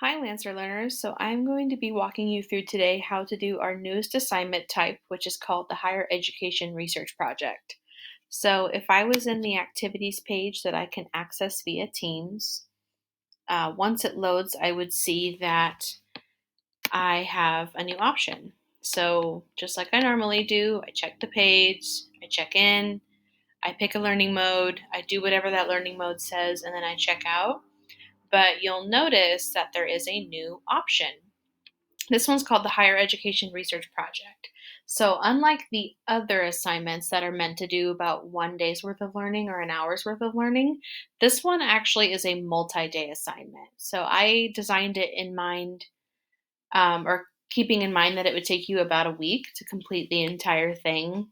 Hi, Lancer learners. So I'm going to be walking you through today how to do our newest assignment type, which is called the Higher Education Research Project. So if I was in the activities page that I can access via Teams, once it loads, I would see that I have a new option. So just like I normally do, I check the page, I check in, I pick a learning mode, I do whatever that learning mode says, and then I check out. But you'll notice that there is a new option. This one's called the Higher Education Research Project. So, unlike the other assignments that are meant to do about 1 day's worth of learning or an hour's worth of learning, this one actually is a multi day assignment. So, I designed it in mind, or keeping in mind that it would take you about a week to complete the entire thing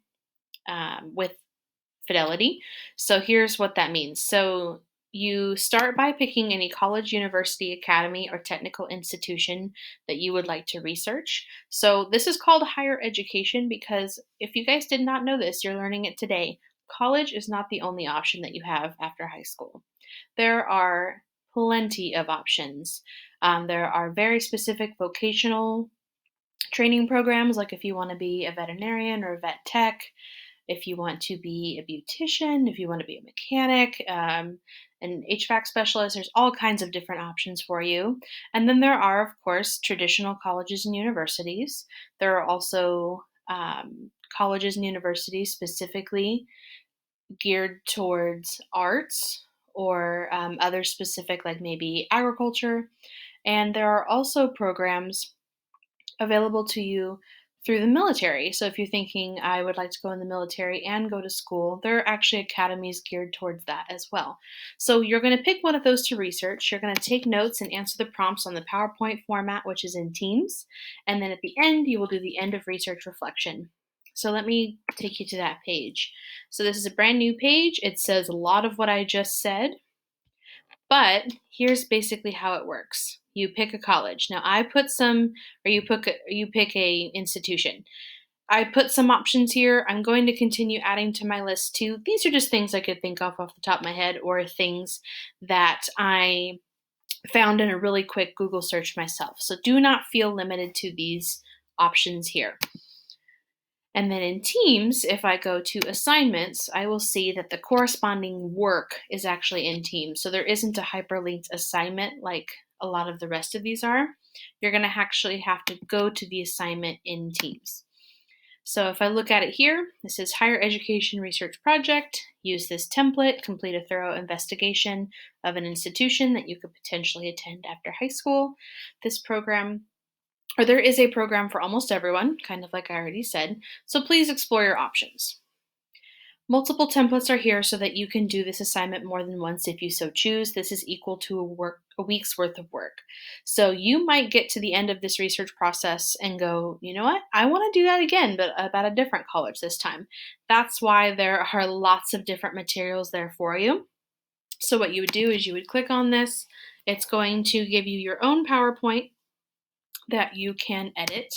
with fidelity. So here's what that means. So you start by picking any college, university, academy, or technical institution that you would like to research. So this is called higher education because if you guys did not know this, you're learning it today. College is not the only option that you have after high school. There are plenty of options. There are very specific vocational training programs, like if you want to be a veterinarian or a vet tech, if you want to be a beautician, if you want to be a mechanic, an HVAC specialist, there's all kinds of different options for you. And then there are, of course, traditional colleges and universities. There are also colleges and universities specifically geared towards arts or other specific, like maybe agriculture. And there are also programs available to you through the military. So if you're thinking, I would like to go in the military and go to school, there are actually academies geared towards that as well. So you're going to pick one of those to research. You're going to take notes and answer the prompts on the PowerPoint format, which is in Teams. And then at the end, you will do the end of research reflection. So let me take you to that page. So this is a brand new page. It says a lot of what I just said. But here's basically how it works. You pick a college. Now I put some, or you pick a institution. I put some options here. I'm going to continue adding to my list too. These are just things I could think of off the top of my head, or things that I found in a really quick Google search myself. So do not feel limited to these options here. And then in Teams, if I go to assignments, I will see that the corresponding work is actually in Teams. So there isn't a hyperlinked assignment like a lot of the rest of these are. You're going to actually have to go to the assignment in Teams. So if I look at it here, this is Higher Education Research Project. Use this template, complete a thorough investigation of an institution that you could potentially attend after high school. This program or there is a program for almost everyone, kind of like I already said, so please explore your options. Multiple templates are here so that you can do this assignment more than once if you so choose. This is equal to a week's worth of work. So you might get to the end of this research process and go, you know what, I want to do that again, but about a different college this time. That's why there are lots of different materials there for you. So what you would do is you would click on this. It's going to give you your own PowerPoint that you can edit.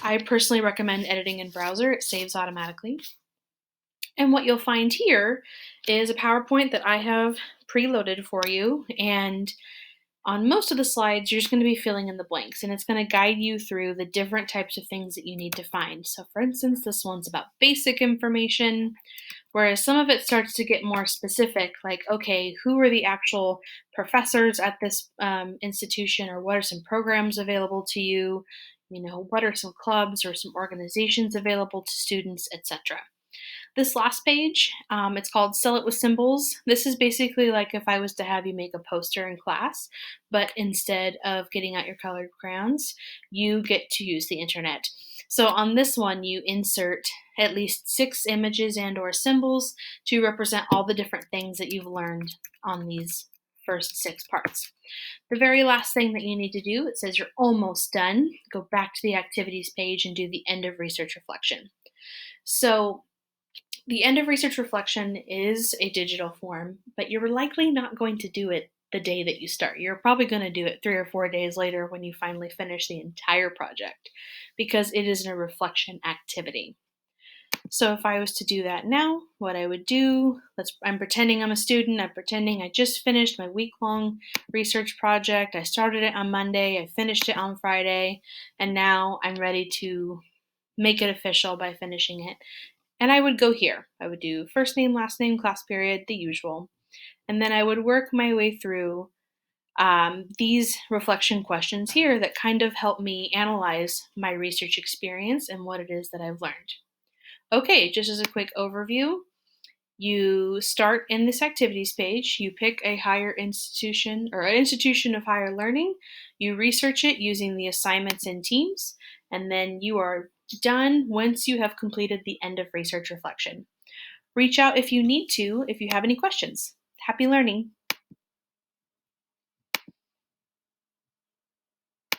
I personally recommend editing in browser. It saves automatically. And what you'll find here is a PowerPoint that I have preloaded for you. And on most of the slides, you're just going to be filling in the blanks, and it's going to guide you through the different types of things that you need to find. So for instance, this one's about basic information, whereas some of it starts to get more specific, like, okay, who are the actual professors at this institution, or what are some programs available to you? You know, what are some clubs or some organizations available to students, etc. This last page, it's called Sell It with Symbols. This is basically like if I was to have you make a poster in class, but instead of getting out your colored crayons, you get to use the internet. So on this one, you insert at least 6 images and or symbols to represent all the different things that you've learned on these first 6 parts. The very last thing that you need to do, it says you're almost done. Go back to the activities page and do the end of research reflection. So the end of research reflection is a digital form, but you're likely not going to do it the day that you start. You're probably going to do it 3 or 4 days later when you finally finish the entire project because it is a reflection activity. So if I was to do that now, what I would do, I'm pretending I'm a student, I'm pretending I just finished my week-long research project. I started it on Monday, I finished it on Friday, and now I'm ready to make it official by finishing it. And I would go here. I would do first name, last name, class period, the usual. And then I would work my way through these reflection questions here that kind of help me analyze my research experience and what it is that I've learned. Okay, just as a quick overview, you start in this activities page, you pick a higher institution or an institution of higher learning, you research it using the assignments in teams, and then you are done once you have completed the end of research reflection. Reach out if you need to, if you have any questions. Happy learning!